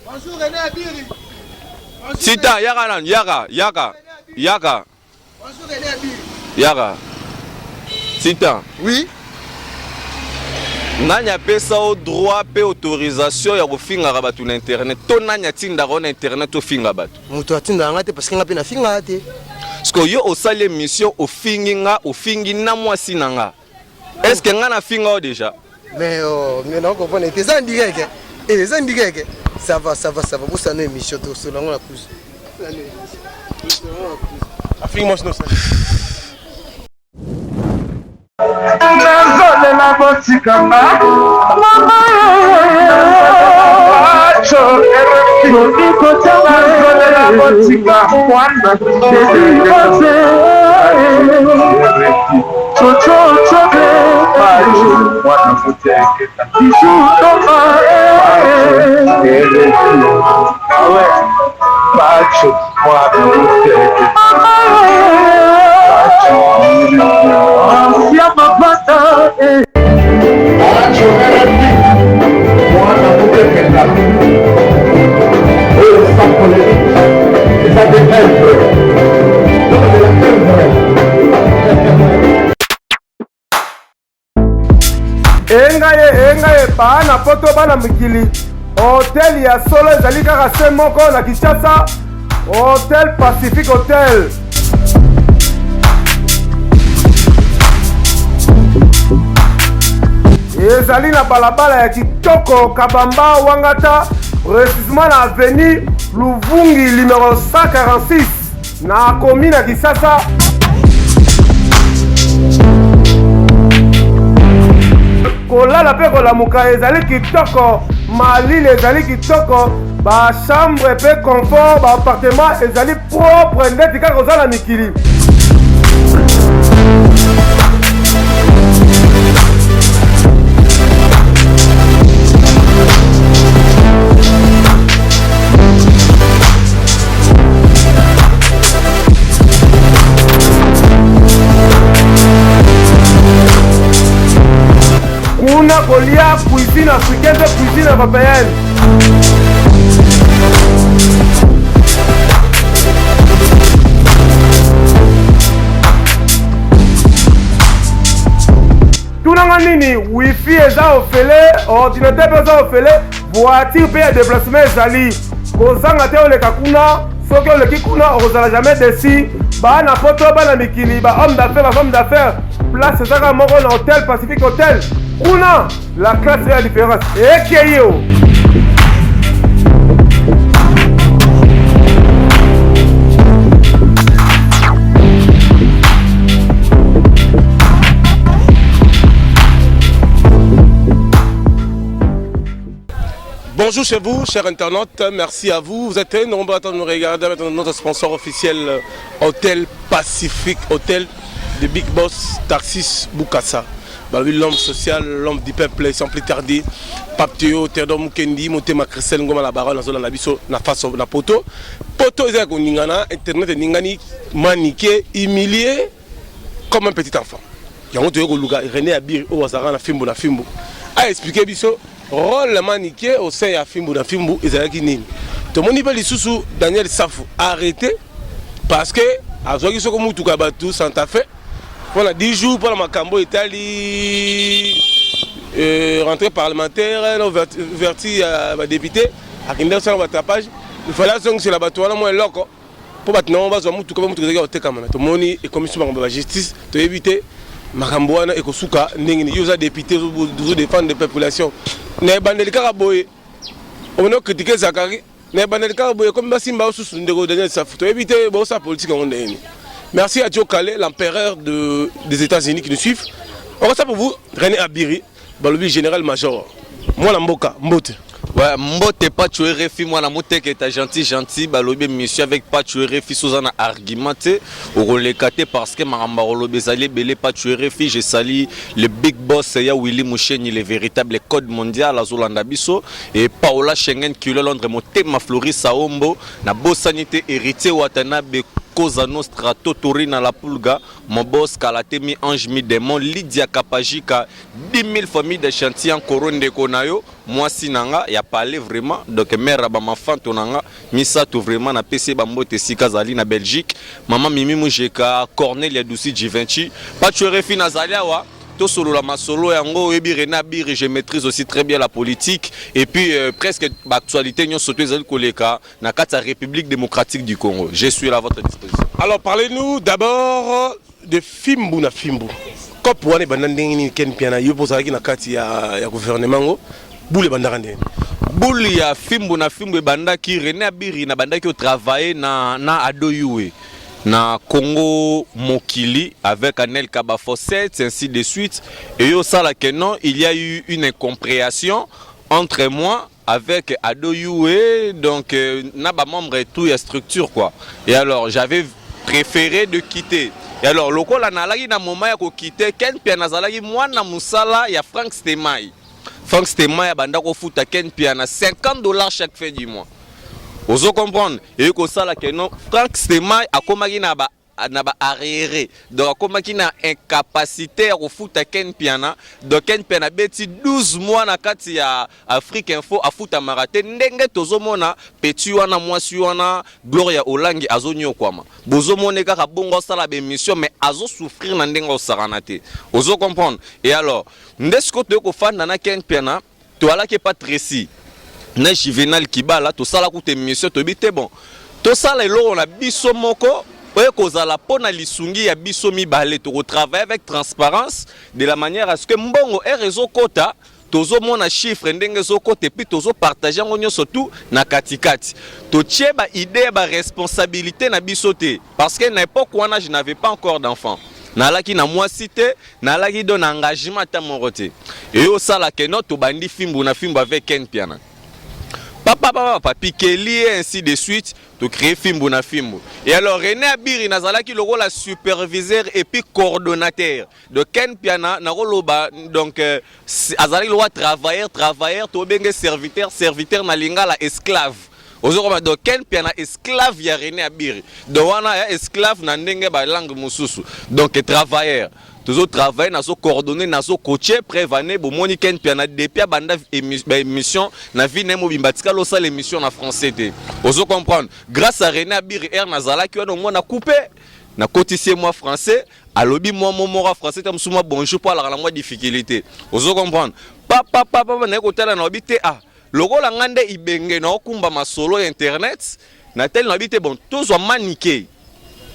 Bonjour René Abiri. Sita, Yaka. Bonjour René Abiri. Yaka. Sita. Oui. Nanya pesa au droit pe autorisation ya kofinga rabatu na internet. To nanya tinda ko na internet to finga batu. Mutu atinda ngate parce que ngapi na finga ate. Parce que yo osale mission au fingi na mwasi nanga. Est-ce que nga na finga o déjà? Mais non comprendre tes andigeke. Et les andigeke. Ça va. Vous ça une émission tout sur la pousse. Affinge-moi ce nom. La botikanga mama acho eriko tanga la botika kwanda chocho chobe acho wana muteke tishuto awe acho wana muteke ya mapata acho eredi wana muteke ça polémique et ça défendre donc de la engaye bana poto bana mikili hotel ya solo ezali kaka se moko na Kinshasa Hotel Pacific Hotel. ezali na balabala ya kitoko Kabamba Wangata, précisément na avenue Luvungi numéro 146 na commune ya Kisasa. Kolala pe kolamuka ezali kitoko, malile ezali kitoko, ba chambre pe confort, ba appartement ezali propre ndeti kaka kozala mikili. Kuna kolia cuisine africaine de cuisine européenne. Tunanga nini wifi eza ofele, ordinateur eza ofele, voiture pe ya déplacement ezali. Kozanga te oleka kuna, soki oleki kuna okozala jamais déçu. Bana poto bana mikili, ba homme d'affaires, ba femme d'affaires. Place ezaka moko na Hotel Pacific Hotel. Kuna la classe est la différence. Ekeyo. Bonjour chez vous, chers internautes, merci à vous. Vous êtes nombreux à nous regarder avec notre sponsor officiel Hotel Pacific, Hotel de Big Boss Tarsis Bukasa. L'homme social, l'homme du peuple, sans plus tarder, Papteo, Théodore Mukendi, Motema Christelle Ngoma la Barra, la Biso, na face na poto. Poto est un Ningana, Internet et Ningani, maniqué, humilié, comme un petit enfant. Il y a un autre René Abir, au Wazara, na Fimbo, a expliqué Biso, rôle maniqué au sein de Fimbo, et Zalaki Nin. Tout le monde dit sous Daniel Safou, arrêté, parce que, à Zogi Sokomu Tukabatu, Santa Fe, on a 10 jours pour le Macambo Italie, rentrée parlementaire, ouverture à député, à Kinder sur le tapage. Il fallait que la bateau là, moi, loco. Pour maintenant, on va se mettre tout comme tout le quand même. Tout le monde est commission de la justice, pour éviter Macambo et Kosuka, nous avons député pour défendre les populations. Nous avons des caraboyés. On a critiqué Zakari. Nous avons des caraboyés comme Bassimba sous le Daniel Safou, pour éviter la politique. Merci à Joe Calais, l'empereur des États-Unis qui nous suivent. On va ça pour vous, René Abiri, le général-major. Moi, la Mboka, Mbote. Ouais, Mbote pas tuer Refi, moi la moté qui est gentil, balobi monsieur avec pas tuer Refi sous un argumenté, au relécaté parce que Maramba Rolobe Zali belé pas tuer Refi, j'ai sali le big boss ya Willy Moucheni, le véritable code mondial à Zolanda Bisso et Paola Schengen qui le Londres monté ma Floris Saombo, na beau sanité héritier Watanabe Cosa Nostra, Totorina La Pulga, mon boss Kalatemi Ange Mi Démon, Lydia Kapajika, 10 000 familles de chantiers en Couronne de Konayo, moi Sinanga, il a parlé vraiment, donc mère ma fan tonanga, Misa tout vraiment na PC Bambo Tessika Zali na Belgique, maman Mimi Moujeka, Cornelia Douci Givenchy, pas de refus Nazalia wa. Tout solo la masolo yango ebi renabir je maîtrise aussi très bien la politique et puis presque l'actualité nous surtout les koleka na kati République démocratique du Congo. Je suis à votre disposition. Alors parlez-nous d'abord de Fimbu na Fimbu. Kop wane bandandenge ni ken piana yo posaki na kati ya gouvernement ngo boule bandakande. Boule ya Fimbu na Fimbu bandaki renabir na bandaki au travailler na Adoyoué. Na Congo Mokili avec Anel Kabafosset, ainsi de suite. Et au Sala Kenon, il y a eu une incompréhension entre moi avec Adoyoué, donc n'a pas membre et tout, il y a structure quoi. Et alors j'avais préféré de quitter. Et alors le col analagi na moment ya ko quitter Ken Pianazalagi moi na musala ya Frank Stemai. Frank Stemai ya banda ko futa Ken Piana $50 chaque fin du mois. Vous comprenez? Et que ça là que non, Frank Stemai a comme na ba arriéré, donc comme na incapacité à foot à Ken Piana, donc Ken Piana beti 12 mois na kati ya Afrique Info a foot à marathon ndenge tozomona petit wana mwasi wana Gloria Olangi azonyo kwama. Bozomone kaka bongo sala be mission mais azo souffrir na ndenge osaranate. Vous comprenez? Et alors, ndesko to ko fan na Ken Piana, to ala ke pas précis. Na Juvenal Kibala to sala ku te mission to bité bon to sala elo na biso moko oye kozala pona lisungi ya biso mibale to travailler avec transparence de la manière à ce que mbongo et réseau kota tozo mona chiffre ndenge zo kote puis tozo partager ngonyo surtout na katikati to tieba idée ba responsabilité na biso te parce que n'importe quoi je n'avais pas encore d'enfant. Nalaki na moi cité nalaki don engagement ta morote et au sala que notre bandi Fimbu na Fimbu avec Ken Piana. Papa Pikeli ainsi de suite to créer Fimbu na Fimbu. Et alors René Abiri nazalaki le rôle la superviseur et puis coordonnateur de Ken Piana na roloba donc azali le roi travailleur to benge serviteur na lingala esclave. Aujourd'hui donc Ken Piana esclave ya René Abiri. Donc wana ya esclave na ndenge ba langue mususu. Donc travailleur toujours travailler na so coordonner na so coacher prévaner bo moni Ken Piana depuis banda émission na vie nemo bimbatika lo sa l'émission na français té. Ozo comprendre grâce à René Abiri Nazala qui on a coupé na cotiser moi français alobi moi mora français tam suma bonjour pour la moi difficulté. Ozo comprendre papa na kotala na obité ah logo la ngande ibenge na okumba masolo internet na tel na obité bon tous maniqué.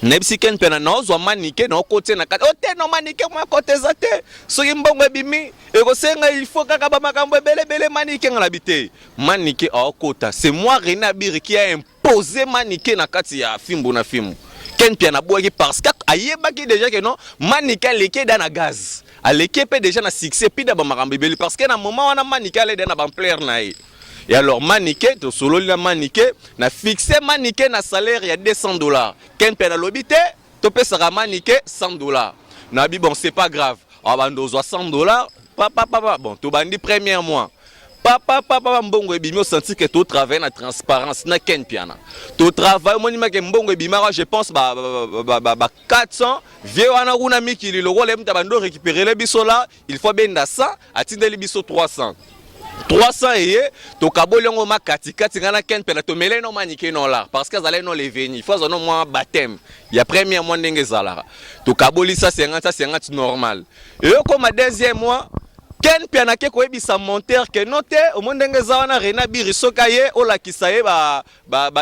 Nebsi Ken Piana na ozwa manike na okote na kati ote no manike mwa kote zate soki mbongo ebimi ekosenga il faut kaka ba makambo ebele manike ngala bite manike okota c'est moi René Abiri qui a imposé manike na kati ya Fimbu na Fimbu Ken Piana boaki parce que ayebaki déjà que non manike leke dans la gaz aleke pe déjà na succès puis da ba makambo ebele parce que na moment wana manike ale na ba plaire na ye. Et alors maniqué, to solo la maniqué, na fixé maniqué na salaire il y a $200. Ken Piana lobité, to pe sera maniqué $100. Na bi bon c'est pas grave. Ah bando $60. Papa bon to bandi premier mois. Papa mbongo ebimi senti que to travail na transparence na Ken Piana. To travail moni ma ke mbongo ebimara je pense ba 400 vieux wana kuna mikili logo le mta bando récupérer le biso là, il faut benda 100 atindeli biso 300. 300 et to kabolongo makati kati ngana Ken Piana to mele no manike no la parce que zale no leveni il faut zono moi baptême il y a premier mois ndenge zala to kaboli ça 50 normal et comme deuxième mois Ken Piana ke ko ebisa monteur que noté au monde ndenge zawana René Abiri sokaye o la kisaye ba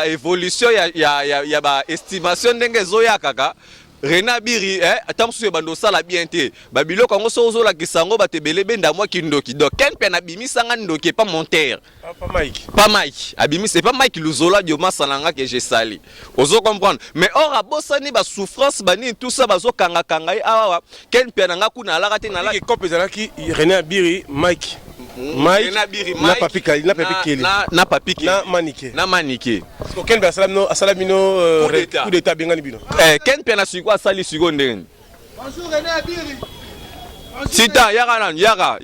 évolution ya ba estimation ndenge zoya kaka René Abiri atam su bando sala bien te babilo kango sozo la kisango batebele benda moi kindoki donc Ken Piana bimisa nga ndoki pas monteur pas Mike abimi c'est pas Mike Luzola dioma salanga que j'ai sali ozo comprendre mais or abosani ba souffrance bani tout ça bazo kanga awa Ken Piana nga kuna alaka te na la ko pezala ki René Abiri Mike na papi Kali na papi Kali na maniqué parce que Ken Piana asalamino coup d'état bengani bino Ken Piana siko asali siko ndenge bonjour René Abiri sita yaka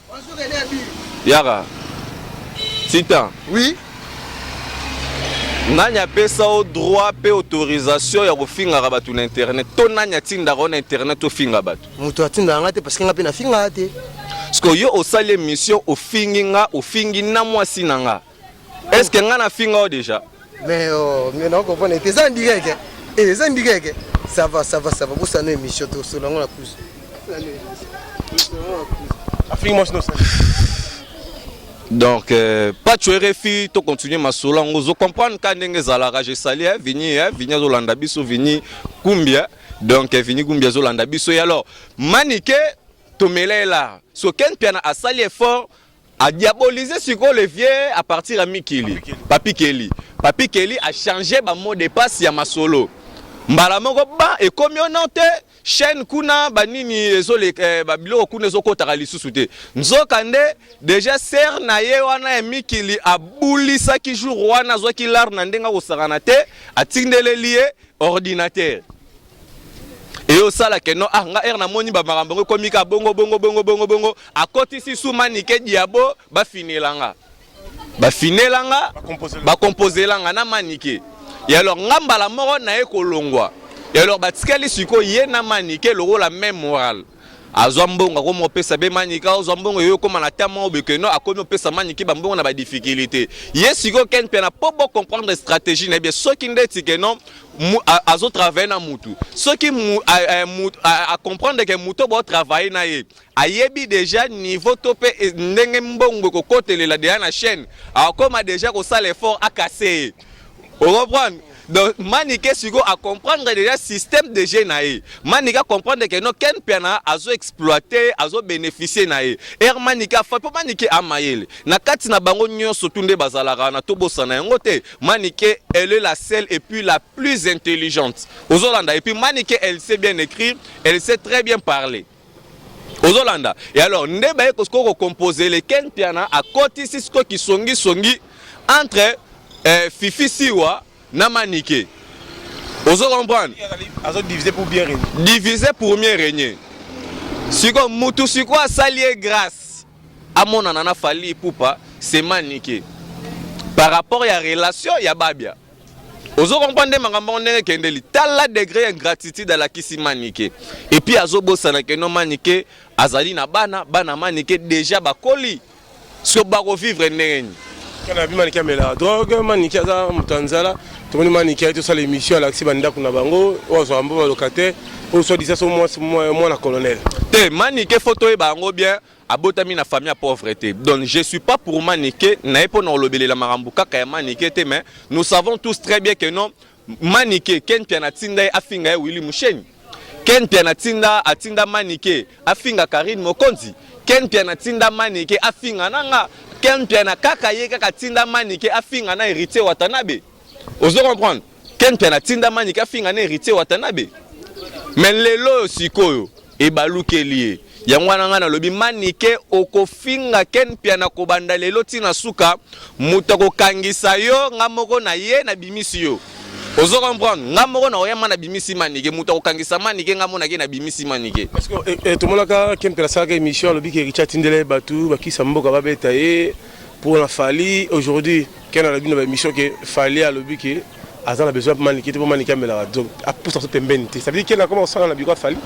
bonjour René Abiri yaka sita oui nanya pesa au droit pe autorisation ya kofinga batu na internet to nanya tinda ko na internet to finga batu mutu atinda ngate parce que ngape na finga te parce que yo osali émission ofingi na mwasi nanga est-ce que nga na finga o déjà mais non comprendre te ça direct ça direct ça va pour ça une émission to so longa la plus afinga moi ça. Donc, pas tu RFI, tu continues ma sola, on vous comprend quand vous allez je sali, vini Zolanda biso, vini Kumbia, donc vini Kumbia Zolanda biso. Et alors, manique, tu mêles là, ce qu'un piano a sali effort, a diabolisé ce qu'on le vieux à partir de Mikili, Papi Kelly a changé le mot de passe à ma solo. Mbalamoko ba et comme on note chaîne kuna banini ezole babilo kuna ezokota lisusu te nzokande déjà ser na ye wana Mikili abulisa ki jour wana zo ki lar na ndenga kosakana te atindele lié ordinateur et au sala que non nga na moni ba makambo komika bongo akoti si sumanike diabo ba finelanga ba composer langa na manike. Et alors, ngamba la mort na ekolongwa. Et alors, batikali siko ye na manike loro la même morale. Azwambonga ko mo pesa be manika, azwambonga yo ko manata mo bekeno akomi pesa manike bambonga na ba difficulté. Ye siko ken pena pobo comprendre stratégie na bien ceux qui ndeti que non azo travailler na mutu. Ceux qui à comprendre que muto bo travailler na ye. Ayebi déjà niveau topé ndenge mbongo ko kotelela de na chaîne. Akoma déjà ko sala effort à casser. On reprend. Donc, Manike Sigo à comprendre déjà système de génaï. Manika comprendre que non ken pena azo exploiter, azo bénéficier naï. Manika fa po Manike amayele. Na kati na bango nyonso tunde bazalaka na tobosa na ngote. Manike elle est la seule et puis la plus intelligente. Aux Hollanda et puis Manike elle sait bien écrire, elle sait très bien parler. Aux Hollanda. Et alors ndeba ko composer les ken piana à côté sisko qui songi entre Fifi Siwa na Manike. Vous comprenez? Diviser pour bien régner. Diviser pour mieux régner. Si comme mutu si quoi salier grâce à mon anana fali poupa, c'est Manike. Par rapport à la relation, il y a Babia. Vous comprenez makambo ndenge kendeli. Tala degré ingratitude à la kisi Manike. Et puis azobo sana que non Manike azali na bana Manike déjà bakoli. Sur bako vivre ndenge. Quand on a vu Manike mais la drogue, Manike a mutanzala, tout le monde Manike a tout ça l'émission à l'accès banda kuna bango, ou soit un bon locataire, ou soit disait ça moi la colonel. Te Manike photo e bango bien, abotami na famille à pauvreté. Donc je suis pas pour Manike, na pas non lobele la marambuka kaya Manike te mais nous savons tous très bien que non Manike ken piana tinda afinga Willy Musheni. Ken piana tinda atinda Manike afinga Karine Mokonzi. Ken piana tinda Manike afinga nanga Ken piana kaka ye kaka tinda Manike afinga na héritier Watanabe. Vous comprendre? Ken piana tinda Manike afinga na héritier Watanabe. Mais lelo sikoyo e baluke lié. Yangwana ngana lobi Manike okofinga ken piana kobanda lelo tina suka mutako kangisa yo ngamoko na ye na bimisi yo. Ozo comprendre ngamoko na oyama na bimisi Manike mutako kangisa Manike ngamo na ke na bimisi Manike. Parce que tout le monde a ken piana saka émission lobi ke Richard Tindele batu baki samboka babeta ye pour la Fali aujourd'hui ken a lobi na émission que Fali a lobi ke azana besoin Manike te pour Manike mais la donc a pour ça pembente. Ça veut dire qu'il a commencé à la biko Fali.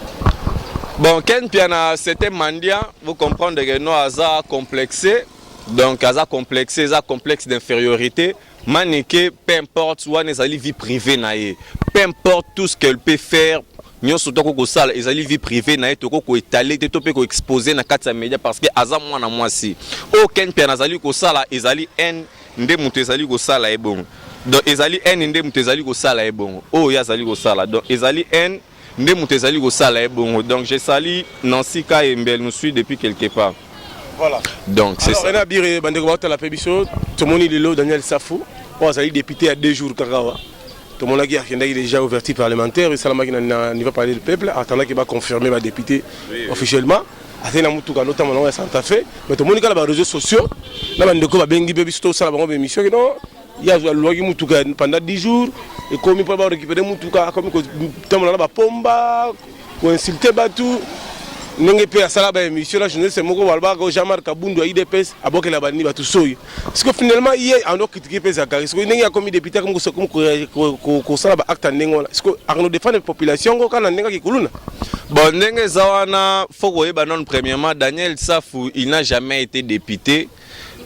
Bon, Ken Piana, c'était mendiant, vous comprenez que nous avons complexé, donc avons complexé, avons complexe d'infériorité. Manike, peu importe, soit les vie privée naïe, peu importe tout ce qu'elle peut faire, nous sommes tous sale, les vie privée naïe, tout ko étaler, tout ko exposer na quatre médias parce que azam moi na moi si. Oh Ken Piana zali ko sala, ezali en nde mutu ezali ko sala e bon. Donc ezali en nde mutu ezali ko sala e bon. Oh ya zali ko sala, donc ezali en donc je salue Nancy Kayembel, nous suit depuis quelque part. Voilà. Donc c'est ça. On a bien la pébition, tout le monde est Daniel Safou, on a député à 2 jours Karawa. Tout le monde a déjà ouverture parlementaire, et Salama qui n'y va parler du peuple, attendant qu'il va confirmer ma député officiellement. Notamment dans Santa Fe, mais tout le monde a les réseaux sociaux. Là, on a bien dit ça la émission. Il y a la loi qui pendant 10 jours et comme il peut récupérer Moutuka comme on a pomba ou insulter Batou ndenge pe asala ba émission la journaliste moko walba ko Jean-Marc Kabundu IDPS abokela bani ba tusoyi parce que finalement hier on doit critiquer pe Zakari parce que ndenge ya commis député comme ko sala ba acte ndenge wala parce que arno défendre la population ko kana ndenge ki kuluna. Bon, ndenge zawana faut koyeba non premièrement Daniel Safou il n'a jamais été député.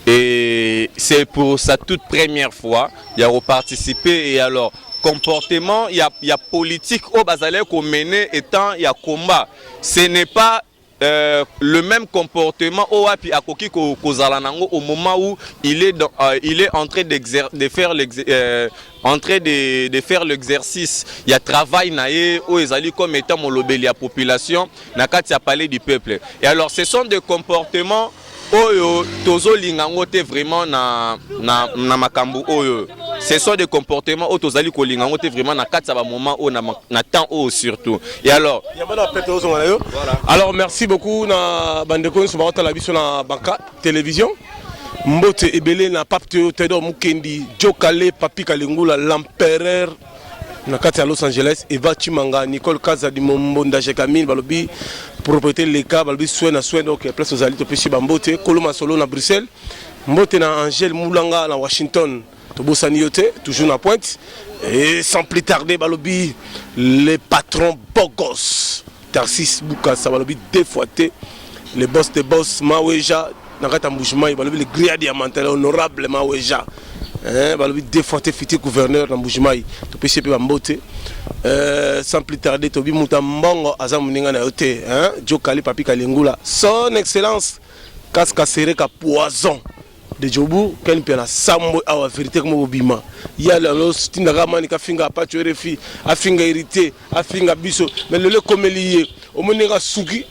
Et c'est pour sa toute première fois, il a reparticipé et alors comportement, il y a politique au Bazalé qu'on menait étant il y a combat. Ce n'est pas le même comportement au Api Akoki Kozalanango au moment où il est en train de faire l'exercice. Il y a travail naé où ils comme étant mon lobby la population n'a qu'à parler du peuple. Et alors ce sont des comportements oyo tozo lingango te vraiment na makambu oyo. Ce sont des comportements oyo tozali ko lingango te vraiment na kati ba moment o na temps o surtout. Et alors alors merci beaucoup na bandeko so ba la biso na banka télévision. Mbote ebele na pape Théodore Mukendi, Jokale Papi Kalingula l'empereur na kati à Los Angeles, Eva Chimanga, Nicole Kaza di Mombonda Jekamine balobi propriété leka balobi soin donc place aux alliés to pechi bambote Koloma Solo na Bruxelles, Mbote na Angèle Moulanga na Washington, to bosani yote toujours na pointe et sans plus tarder balobi les patrons bogos Tarsis Bukasa balobi défoité les boss des boss Maweja na kati Mbujimayi balobi les grilles diamantaires honorable Maweja. Balobi défoité futur gouverneur dans Mbujimayi to pesi pe bambote sans plus tarder tobi muta mbongo azamuninga na yote Jokali Papi Kalingula son excellence Kaska Sereka poison de Jobu ken pe na sambo awa vérité comme bobima ya lo stinga mani ka finga pa tu refi afinga hérité afinga biso mais le komelier omoninga suki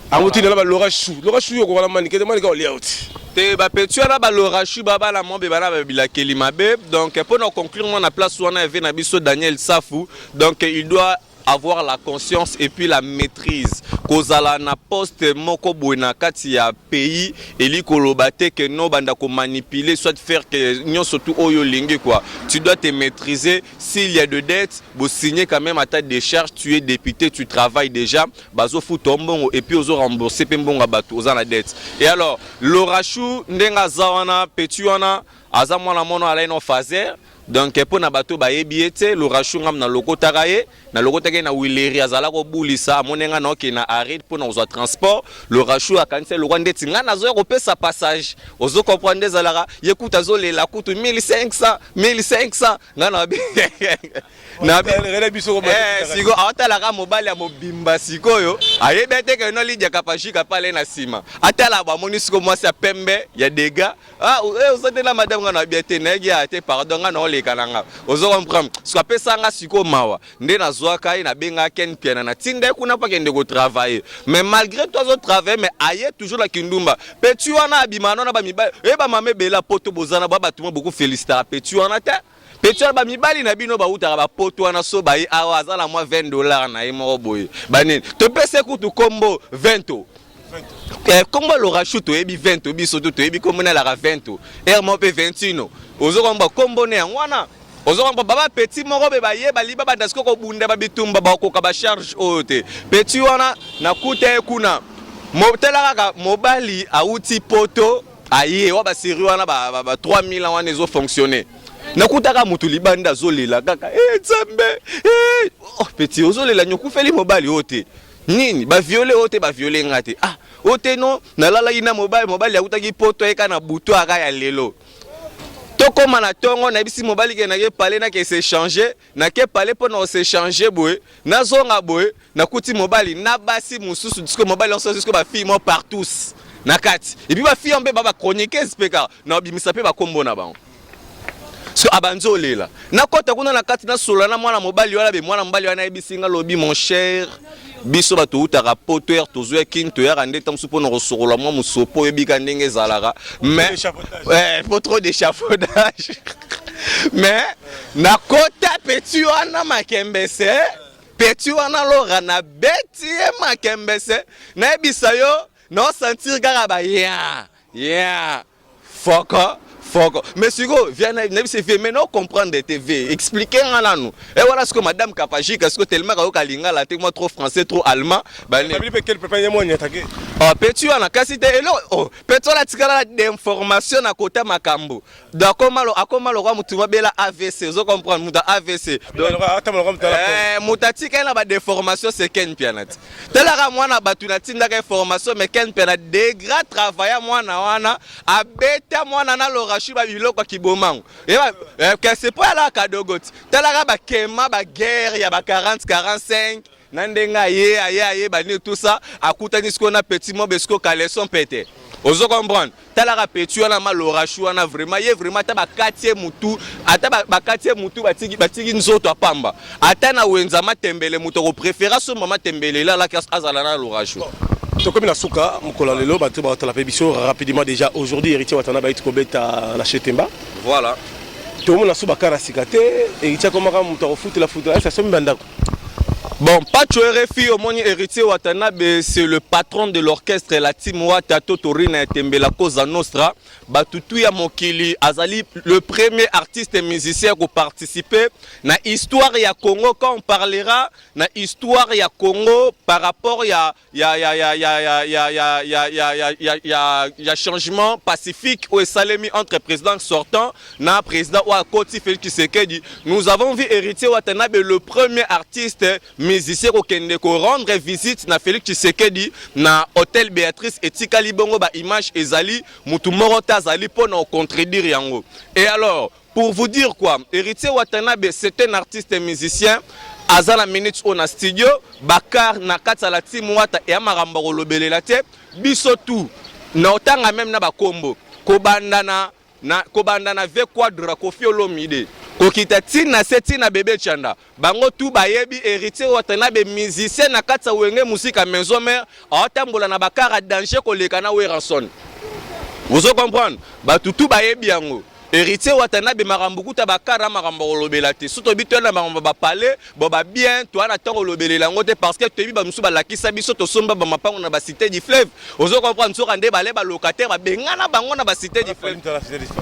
amuti na ba lorachou yo ko wala mani ke mani ka oliauti te ba petu na ba lorachou baba la mombe bana ba bilakeli mabe. Donc pour nous conclure on a place où on a vu na biso Daniel Safou, donc il doit avoir la conscience et puis la maîtrise kozala na poste moko boina kati ya pays eli kolobate que no banda ko manipuler soit faire que nyon surtout oyo lingi quoi. Tu dois te maîtriser. S'il y a de dettes, vous signez quand même à ta décharge, tu es député, tu travailles déjà, bazo fout tombon et puis ozo rembourser pembonga bato oza na dette. Et alors l'orachou ndenga zawana petuana azamwana mono ala no fazer. Donc pour na bato ba yebiete le rachungam na lokota kaye na lokota ke na wileri azala ko bulisa monenga na ke na arrêt pour na ozo transport le rachou akanse le rwande tinga na zo ko pesa passage ozo comprendre zalaka yekuta zo lela kutu 1500 ngana na siko atala ka mobile ya mobimba sikoyo ayebete ke no lidya kapashika pale na sima atala ba monisiko mwasi ya pembe ya dega ozotela madame ngana biete negi ate pardon ngana kananga ozo comprendre so pesa nga siko mawa nde na zwaka na benga ken piana na tinda kuna pa kende ko travailler mais malgré toi zo travailler mais aye toujours la kindumba petu wana abimano na ba mibali ba mame bela poto bozana ba batuma beaucoup féliciter petu wana te petu ba mibali na bino ba utaka ba poto wana so ba awa azala moi $20 na imo boye banini to pese kutu kombo 20 Comment le rachou to ebi 20 biso to ebi comme na la 20 mo pe 21 ozo komba kombo ne wana ozo komba baba petit moko be ba ye ba liba ba dasko ko bunda ba bitumba ba ko ka ba charge ote petit wana na kuta kuna motela ka mobali auti poto aye wa ba siri wana ba 3000 wana ezo fonctionner na kutaka mutu libanda zolela kaka nzambe oh petit ozolela nyokufeli mobali ote nini ba violer ote ba violer ngate ote no nalala ina mobile ya utaki poto eka na butu aka ya lelo toko mana tongo na bisi mobile ke na ke parler na ke s'échanger na ke parler pour na s'échanger boy na zonga boy na kuti mobile na basi mususu disco mobile on disco ba fille mo partout na kati et puis ba fille on be ba chroniquer speka na bimisa pe ba kombo na ba so abanzo lela na kota kuna na kati na solo na mwana mobile wala be mwana mobile wana ebisinga lobi mon cher biso bato utaka poto tozo kinto ya rande tam supo no sorola mo musopo ebika ndenge zalaka mais pas trop d'échafaudage mais na kota petu wana makembese petu wana lora na beti makembese na ebisa yo no sentir kaka ba foko Foko. Mais Sigo, viens, maintenant comprendre des TV. Expliquez-moi là nous. Et voilà ce que Madame Kapaji, parce que tellement Kalinga, là, moi trop français, trop allemand. Oh, Pétu, on a cassé des oh, Pétu, la tigala d'informations à côté Makambo. D'accord, comment le roi Moutouma Bela AVC, vous comprenez, Mouta AVC. Moutati, quand il y a des formations, c'est Ken Pianat. Telara, moi, na batunati, n'a pas formation, mais Ken Pianat, des grands travailleurs, moi, na, a bêta, moi, na, l'orachu, ba, bilo, quoi, qui bomang. Et c'est pas là, Kadogot. Telara, ba, Kema, ba, guerre, il y a ba 40, 45. Nandenga aye bani tout ça à kutani ce qu'on a petit mo besko caleçon pété. Ozo comprendre. Talara petit on a mal orachu on a vraiment ta ba quartier mutu ata ba quartier mutu batigi nzoto pamba. Ata na wenza matembele mutu ko préférence mama tembele là kas azala na l'orachu. To comme la souka mukola lelo batu ba la pébition rapidement déjà aujourd'hui héritier watana ba itko beta la chetemba. Voilà. To mo na souba kara sikate héritier comme ka mutu ko foot la foot ça se mbandako. Bon, Pacho RFI, au moni héritier Watanabe, c'est le patron de l'orchestre, la team Watato Torina Tembela Cosa Nostra. Batutuya Mokili, Azali, le premier artiste et musicien qui a participé. Na histoire ya Congo, quand on parlera, na histoire ya Congo, par rapport ya changement pacifique au Salemi entre président sortant, na président Ouakoti Félix Tshisekedi. Nous avons vu héritier Watanabe, le premier artiste musicien qui a rendre visite na Félix Tshisekedi na hôtel Béatrice et Tikali Bongo ba image ezali mutumoro tazali pour nous contredire yango. Et alors pour vous dire quoi, héritier Watanabe c'est un artiste et musicien. Azala minutes on a studio Bakar na katala team Wata et amaramba lobele te biso tout na otanga même na bakombo kobandana ve quadra Koffi Olomide kokita tina setina bébé chanda bango tout bayebi héritier Watanabe musicien na katsa wenge musique maison mère atambola na bakara danger koleka na Weranson. Vous comprenez ba tout bayebi yango héritier Watanabe marambukuta bakara marambo lobela te surtout bito na marambo ba parler bo ba bien toi na tango lobele lango te parce que tebi ba musu ba lakisa biso to somba ba mapango na ba cité du fleuve. Vous comprenez so kande ba le ba locataire ba bengana bango na ba cité du fleuve.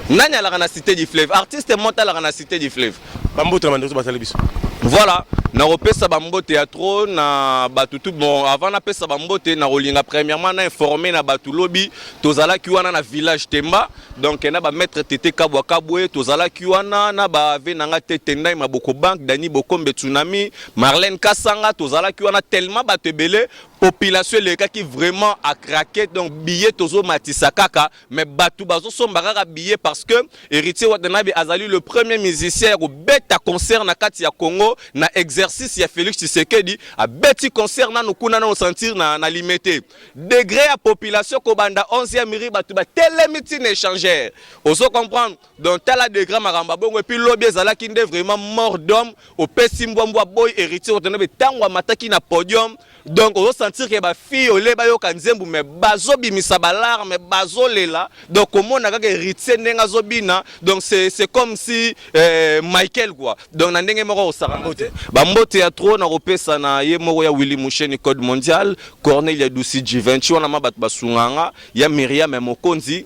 Nanya la na cité du fleuve artiste monta la na cité du fleuve. Bamboto mando ba tala biso. Voilà, na repesa bambo théâtre na batutu bon avant na pesa bambo te na rolinga premièrement na informé na batu lobby tozala ki wana na village Temba donc na ba maître Tete Kabwa Kabwe tozala ki wana na ba venanga Tetendai Maboko Bank Dani Bokombe Tsunami Marlène Kasanga tozala ki wana tellement batebele population le cas qui vraiment a craqué donc billet tozo matisa kaka mais batu bazo sombara billet parce que héritier Watanabe azali le premier musicien au beta concert na kati ya Congo na exercice ya Félix Tshisekedi a beti concert na nukuna na sentir na limité degré à population kobanda 11e miri batu ba télémeeting échangeur oso comprendre donc tala degré maramba bongo et puis lobby ezala ki nde vraiment mort d'homme au pesimbwa boy héritier Watanabe tangwa mataki na podium donc on sentir que ba fille ole ba yo kanzembu mais bazo bimisa balar mais bazo lela donc comment na ka héritier ndenga zobina donc c'est comme si Michael quoi donc na ndenge moko osarambote bambote ya trop na repesa na ye moko ya Willy Musheni code mondial Cornelia Dusi G20 wana mabatu basunganga ya Myriam Mokonzi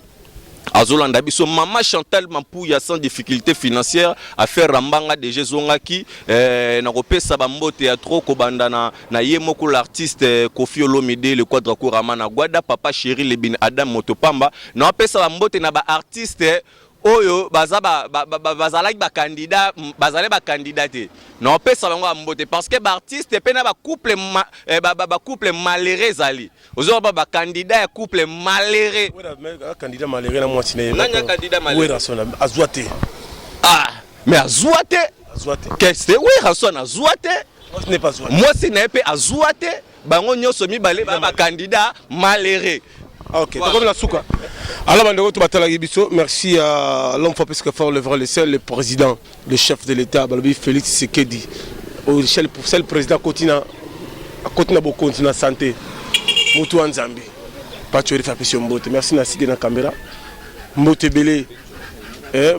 Azolanda biso Mama Chantal Mampuya sans difficulté financière à faire rambanga de Jezongaki na repesa bambote ya trop kobanda na ye moko l'artiste Koffi Olomide le quadra Ramana Gwada papa chéri le bin Adam Motopamba na repesa bambote na ba artiste oyo bazalaki ba candidat bazale ba candidaté non pesa bango ambote parce que ba artiste pe na ba couple malheureux ali ozo ba candidat ya couple malheureux candidat malheureux na moi siné nanya candidat malheureux Weranson azwate mais azwate qu'est-ce que Weranson azwate moi ce n'est pas azwate moi ce n'est pas azwate bango nyoso mibale ba candidat malheureux. Ok, donc comme la souka. Alors, merci à l'homme plus que fort, le seul, le président, le chef de l'État, Félix Tshisekedi. C'est le président continent beaucoup de santé. Moutou en Zambie. Pas tu faire pression mbote. Merci na sidi na caméra. Mbote belé.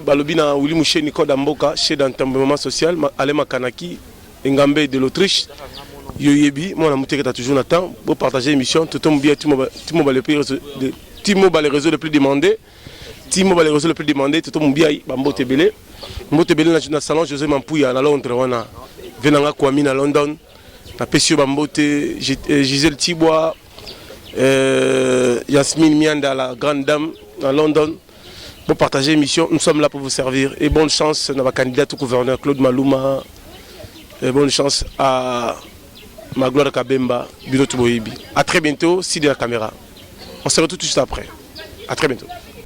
Balobi na Willy Musheni Koda Mboka, chef d'entendement social, Alema Kanaki, Ngambe de l'Autriche. Yoyebi, moi, on a toujours temps pour partager l'émission. Tout le monde bien, tout le monde les réseaux les plus demandés. Timo va le plus demandé, tout le monde bien, Bambo Tebele. Bambo Tebele dans le salon José Mampouya à Londres, on a Venanga Kwame à London, na Pessio Bambote, Gisèle Tibois, Yasmine Mianda, la grande dame à London. Pour partager l'émission, nous sommes là pour vous servir. Et bonne chance à ma candidate au gouverneur Claude Malouma. Et bonne chance à Magloire Kabemba, Binoto Boyibi. A très bientôt, si de la caméra. On se retrouve tout de suite après. A très bientôt.